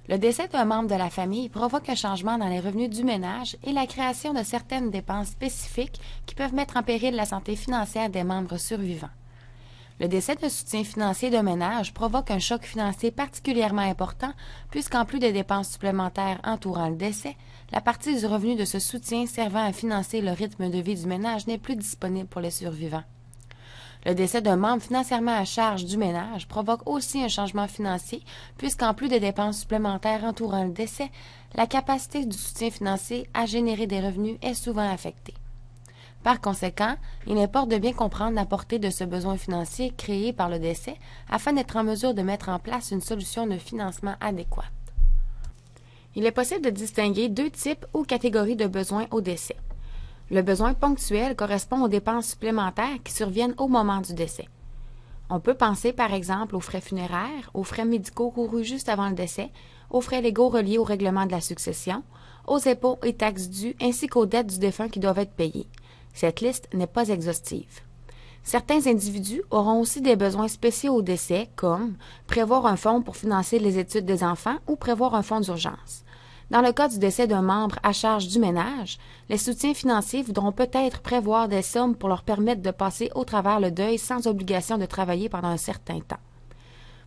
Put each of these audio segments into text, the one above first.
Le décès d'un membre de la famille provoque un changement dans les revenus du ménage et la création de certaines dépenses spécifiques qui peuvent mettre en péril la santé financière des membres survivants. Le décès de soutien financier d'un ménage provoque un choc financier particulièrement important puisqu'en plus des dépenses supplémentaires entourant le décès, la partie du revenu de ce soutien servant à financer le rythme de vie du ménage n'est plus disponible pour les survivants. Le décès d'un membre financièrement à charge du ménage provoque aussi un changement financier puisqu'en plus des dépenses supplémentaires entourant le décès, la capacité du soutien financier à générer des revenus est souvent affectée. Par conséquent, il importe de bien comprendre la portée de ce besoin financier créé par le décès afin d'être en mesure de mettre en place une solution de financement adéquate. Il est possible de distinguer deux types ou catégories de besoins au décès. Le besoin ponctuel correspond aux dépenses supplémentaires qui surviennent au moment du décès. On peut penser par exemple aux frais funéraires, aux frais médicaux courus juste avant le décès, aux frais légaux reliés au règlement de la succession, aux impôts et taxes dus ainsi qu'aux dettes du défunt qui doivent être payées. Cette liste n'est pas exhaustive. Certains individus auront aussi des besoins spéciaux au décès, comme prévoir un fonds pour financer les études des enfants ou prévoir un fonds d'urgence. Dans le cas du décès d'un membre à charge du ménage, les soutiens financiers voudront peut-être prévoir des sommes pour leur permettre de passer au travers le deuil sans obligation de travailler pendant un certain temps.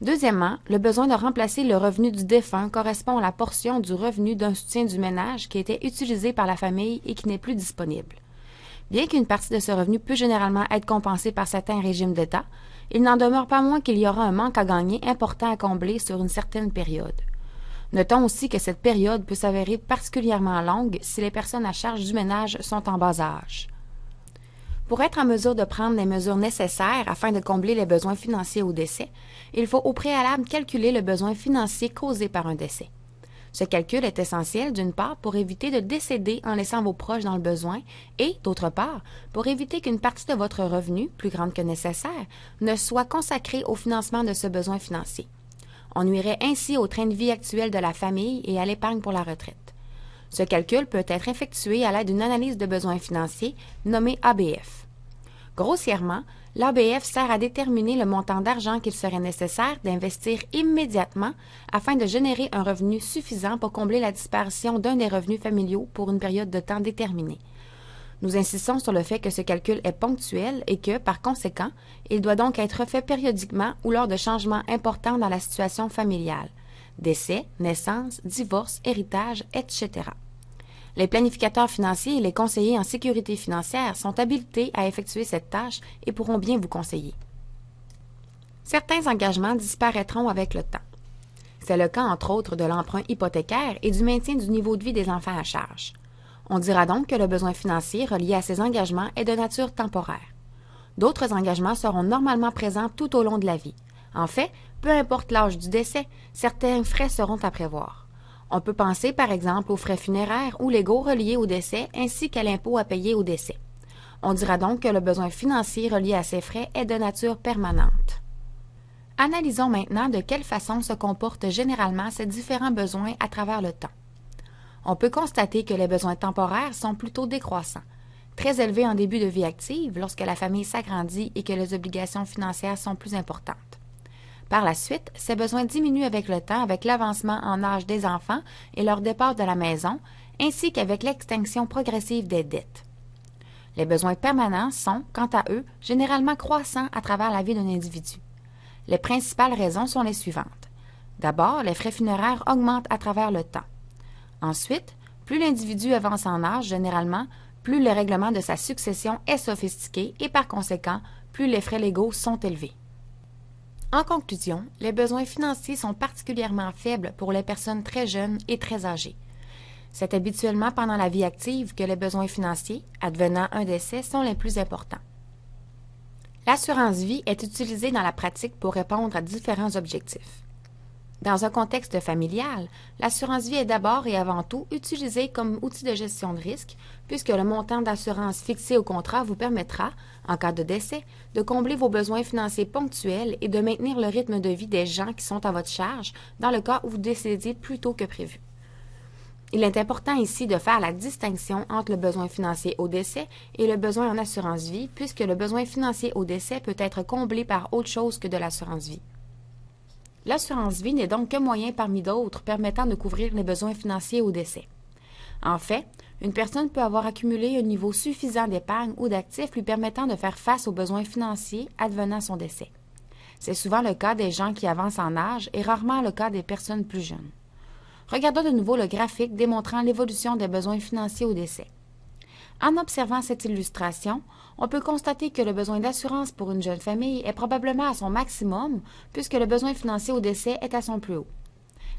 Deuxièmement, le besoin de remplacer le revenu du défunt correspond à la portion du revenu d'un soutien du ménage qui était utilisé par la famille et qui n'est plus disponible. Bien qu'une partie de ce revenu peut généralement être compensée par certains régimes d'État, il n'en demeure pas moins qu'il y aura un manque à gagner important à combler sur une certaine période. Notons aussi que cette période peut s'avérer particulièrement longue si les personnes à charge du ménage sont en bas âge. Pour être en mesure de prendre les mesures nécessaires afin de combler les besoins financiers au décès, il faut au préalable calculer le besoin financier causé par un décès. Ce calcul est essentiel, d'une part, pour éviter de décéder en laissant vos proches dans le besoin et, d'autre part, pour éviter qu'une partie de votre revenu, plus grande que nécessaire, ne soit consacrée au financement de ce besoin financier. On nuirait ainsi au train de vie actuel de la famille et à l'épargne pour la retraite. Ce calcul peut être effectué à l'aide d'une analyse de besoins financiers nommée ABF. Grossièrement, l'ABF sert à déterminer le montant d'argent qu'il serait nécessaire d'investir immédiatement afin de générer un revenu suffisant pour combler la disparition d'un des revenus familiaux pour une période de temps déterminée. Nous insistons sur le fait que ce calcul est ponctuel et que, par conséquent, il doit donc être fait périodiquement ou lors de changements importants dans la situation familiale, décès, naissance, divorce, héritage, etc. Les planificateurs financiers et les conseillers en sécurité financière sont habilités à effectuer cette tâche et pourront bien vous conseiller. Certains engagements disparaîtront avec le temps. C'est le cas, entre autres, de l'emprunt hypothécaire et du maintien du niveau de vie des enfants à charge. On dira donc que le besoin financier relié à ces engagements est de nature temporaire. D'autres engagements seront normalement présents tout au long de la vie. En fait, peu importe l'âge du décès, certains frais seront à prévoir. On peut penser par exemple aux frais funéraires ou légaux reliés au décès ainsi qu'à l'impôt à payer au décès. On dira donc que le besoin financier relié à ces frais est de nature permanente. Analysons maintenant de quelle façon se comportent généralement ces différents besoins à travers le temps. On peut constater que les besoins temporaires sont plutôt décroissants, très élevés en début de vie active lorsque la famille s'agrandit et que les obligations financières sont plus importantes. Par la suite, ces besoins diminuent avec le temps avec l'avancement en âge des enfants et leur départ de la maison, ainsi qu'avec l'extinction progressive des dettes. Les besoins permanents sont, quant à eux, généralement croissants à travers la vie d'un individu. Les principales raisons sont les suivantes. D'abord, les frais funéraires augmentent à travers le temps. Ensuite, plus l'individu avance en âge, généralement, plus le règlement de sa succession est sophistiqué et par conséquent, plus les frais légaux sont élevés. En conclusion, les besoins financiers sont particulièrement faibles pour les personnes très jeunes et très âgées. C'est habituellement pendant la vie active que les besoins financiers, advenant un décès, sont les plus importants. L'assurance vie est utilisée dans la pratique pour répondre à différents objectifs. Dans un contexte familial, l'assurance vie est d'abord et avant tout utilisée comme outil de gestion de risque, puisque le montant d'assurance fixé au contrat vous permettra, en cas de décès, de combler vos besoins financiers ponctuels et de maintenir le rythme de vie des gens qui sont à votre charge dans le cas où vous décédiez plus tôt que prévu. Il est important ici de faire la distinction entre le besoin financier au décès et le besoin en assurance vie, puisque le besoin financier au décès peut être comblé par autre chose que de l'assurance vie. L'assurance vie n'est donc qu'un moyen parmi d'autres permettant de couvrir les besoins financiers au décès. En fait, une personne peut avoir accumulé un niveau suffisant d'épargne ou d'actifs lui permettant de faire face aux besoins financiers advenant son décès. C'est souvent le cas des gens qui avancent en âge et rarement le cas des personnes plus jeunes. Regardons de nouveau le graphique démontrant l'évolution des besoins financiers au décès. En observant cette illustration, on peut constater que le besoin d'assurance pour une jeune famille est probablement à son maximum puisque le besoin financier au décès est à son plus haut.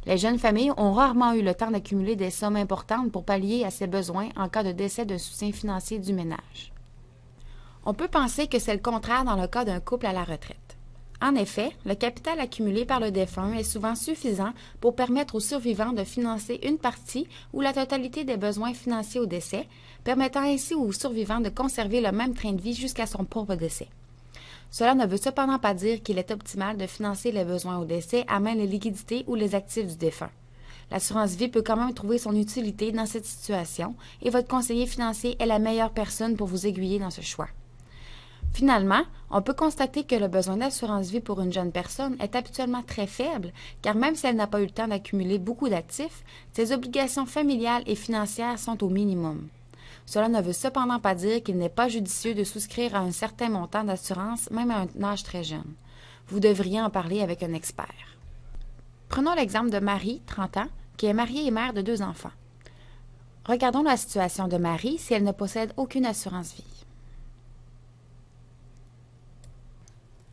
Les jeunes familles ont rarement eu le temps d'accumuler des sommes importantes pour pallier à ces besoins en cas de décès d'un soutien financier du ménage. On peut penser que c'est le contraire dans le cas d'un couple à la retraite. En effet, le capital accumulé par le défunt est souvent suffisant pour permettre aux survivants de financer une partie ou la totalité des besoins financiers au décès, permettant ainsi aux survivants de conserver le même train de vie jusqu'à son propre décès. Cela ne veut cependant pas dire qu'il est optimal de financer les besoins au décès à même les liquidités ou les actifs du défunt. L'assurance vie peut quand même trouver son utilité dans cette situation et votre conseiller financier est la meilleure personne pour vous aiguiller dans ce choix. Finalement, on peut constater que le besoin d'assurance vie pour une jeune personne est habituellement très faible, car même si elle n'a pas eu le temps d'accumuler beaucoup d'actifs, ses obligations familiales et financières sont au minimum. Cela ne veut cependant pas dire qu'il n'est pas judicieux de souscrire à un certain montant d'assurance, même à un âge très jeune. Vous devriez en parler avec un expert. Prenons l'exemple de Marie, 30 ans, qui est mariée et mère de 2 enfants. Regardons la situation de Marie si elle ne possède aucune assurance vie.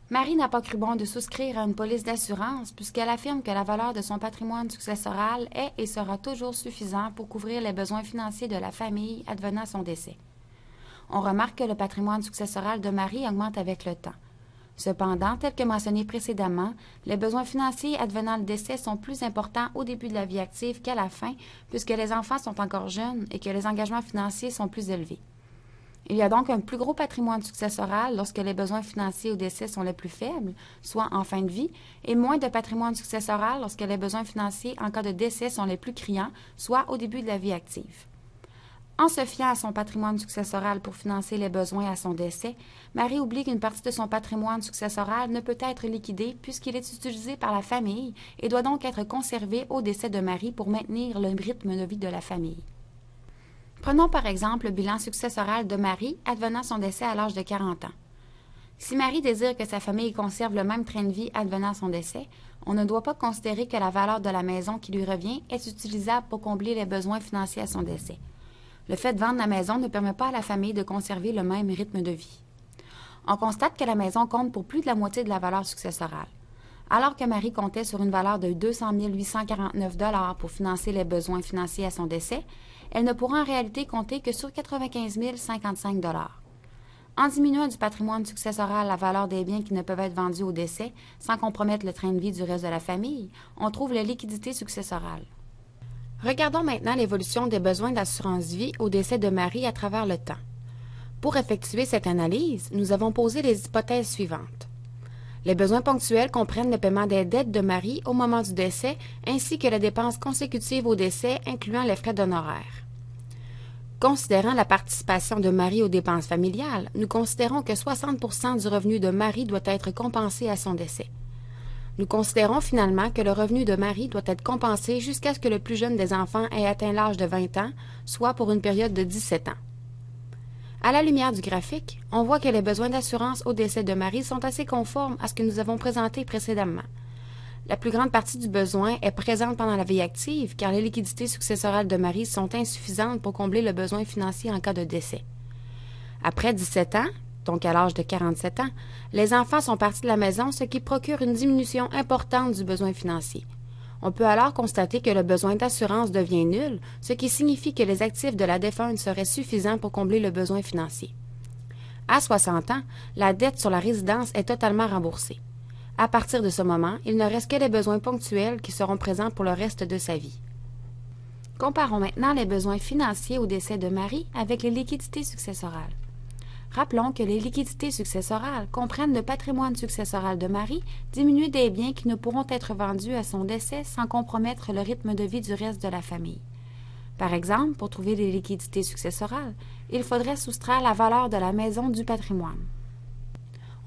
Marie n'a pas cru bon de souscrire à une police d'assurance puisqu'elle affirme que la valeur de son patrimoine successoral est et sera toujours suffisant pour couvrir les besoins financiers de la famille advenant son décès. On remarque que le patrimoine successoral de Marie augmente avec le temps. Cependant, tel que mentionné précédemment, les besoins financiers advenant le décès sont plus importants au début de la vie active qu'à la fin puisque les enfants sont encore jeunes et que les engagements financiers sont plus élevés. Il y a donc un plus gros patrimoine successoral lorsque les besoins financiers au décès sont les plus faibles, soit en fin de vie, et moins de patrimoine successoral lorsque les besoins financiers en cas de décès sont les plus criants, soit au début de la vie active. En se fiant à son patrimoine successoral pour financer les besoins à son décès, Marie oublie qu'une partie de son patrimoine successoral ne peut être liquidé puisqu'il est utilisé par la famille et doit donc être conservé au décès de Marie pour maintenir le rythme de vie de la famille. Prenons par exemple le bilan successoral de Marie advenant son décès à l'âge de 40 ans. Si Marie désire que sa famille conserve le même train de vie advenant son décès, on ne doit pas considérer que la valeur de la maison qui lui revient est utilisable pour combler les besoins financiers à son décès. Le fait de vendre la maison ne permet pas à la famille de conserver le même rythme de vie. On constate que la maison compte pour plus de la moitié de la valeur successorale. Alors que Marie comptait sur une valeur de 200 849 $ pour financer les besoins financiers à son décès, elle ne pourra en réalité compter que sur 95 055 $. En diminuant du patrimoine successoral la valeur des biens qui ne peuvent être vendus au décès sans compromettre le train de vie du reste de la famille, on trouve la liquidité successorale. Regardons maintenant l'évolution des besoins d'assurance vie au décès de Marie à travers le temps. Pour effectuer cette analyse, nous avons posé les hypothèses suivantes. Les besoins ponctuels comprennent le paiement des dettes de Marie au moment du décès ainsi que les dépenses consécutives au décès incluant les frais d'honoraires. Considérant la participation de Marie aux dépenses familiales, nous considérons que 60 % du revenu de Marie doit être compensé à son décès. Nous considérons finalement que le revenu de Marie doit être compensé jusqu'à ce que le plus jeune des enfants ait atteint l'âge de 20 ans, soit pour une période de 17 ans. À la lumière du graphique, on voit que les besoins d'assurance au décès de Marie sont assez conformes à ce que nous avons présenté précédemment. La plus grande partie du besoin est présente pendant la vie active car les liquidités successorales de Marie sont insuffisantes pour combler le besoin financier en cas de décès. Après 17 ans, donc à l'âge de 47 ans, les enfants sont partis de la maison, ce qui procure une diminution importante du besoin financier. On peut alors constater que le besoin d'assurance devient nul, ce qui signifie que les actifs de la défunte seraient suffisants pour combler le besoin financier. À 60 ans, la dette sur la résidence est totalement remboursée. À partir de ce moment, il ne reste que les besoins ponctuels qui seront présents pour le reste de sa vie. Comparons maintenant les besoins financiers au décès de Marie avec les liquidités successorales. Rappelons que les liquidités successorales comprennent le patrimoine successoral de Marie diminué des biens qui ne pourront être vendus à son décès sans compromettre le rythme de vie du reste de la famille. Par exemple, pour trouver les liquidités successorales, il faudrait soustraire la valeur de la maison du patrimoine.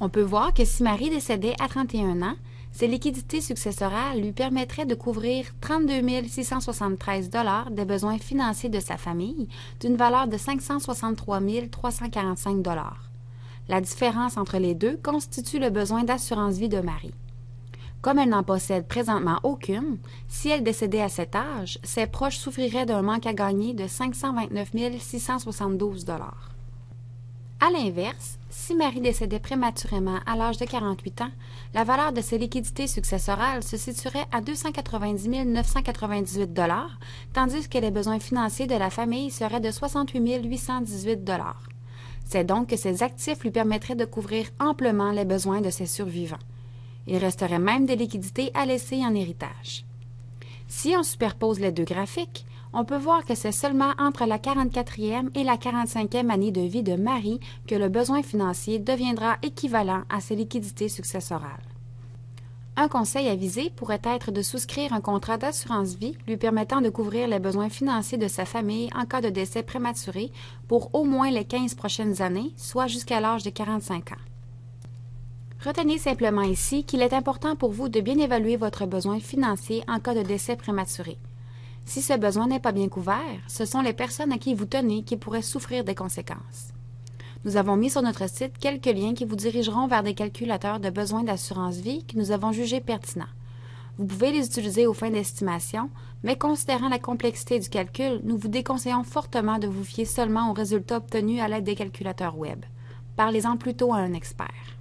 On peut voir que si Marie décédait à 31 ans, Ces liquidités successorales lui permettraient de couvrir 32 673 $ des besoins financiers de sa famille d'une valeur de 563 345 $. La différence entre les deux constitue le besoin d'assurance vie de Marie. Comme elle n'en possède présentement aucune, si elle décédait à cet âge, ses proches souffriraient d'un manque à gagner de 529 672 $. À l'inverse, si Marie décédait prématurément à l'âge de 48 ans, la valeur de ses liquidités successorales se situerait à 290 998 $, tandis que les besoins financiers de la famille seraient de 68 818 $. C'est donc que ces actifs lui permettraient de couvrir amplement les besoins de ses survivants. Il resterait même des liquidités à laisser en héritage. Si on superpose les deux graphiques, on peut voir que c'est seulement entre la 44e et la 45e année de vie de Marie que le besoin financier deviendra équivalent à ses liquidités successorales. Un conseil avisé pourrait être de souscrire un contrat d'assurance vie lui permettant de couvrir les besoins financiers de sa famille en cas de décès prématuré pour au moins les 15 prochaines années, soit jusqu'à l'âge de 45 ans. Retenez simplement ici qu'il est important pour vous de bien évaluer votre besoin financier en cas de décès prématuré. Si ce besoin n'est pas bien couvert, ce sont les personnes à qui vous tenez qui pourraient souffrir des conséquences. Nous avons mis sur notre site quelques liens qui vous dirigeront vers des calculateurs de besoins d'assurance vie que nous avons jugés pertinents. Vous pouvez les utiliser aux fins d'estimation, mais considérant la complexité du calcul, nous vous déconseillons fortement de vous fier seulement aux résultats obtenus à l'aide des calculateurs web. Parlez-en plutôt à un expert.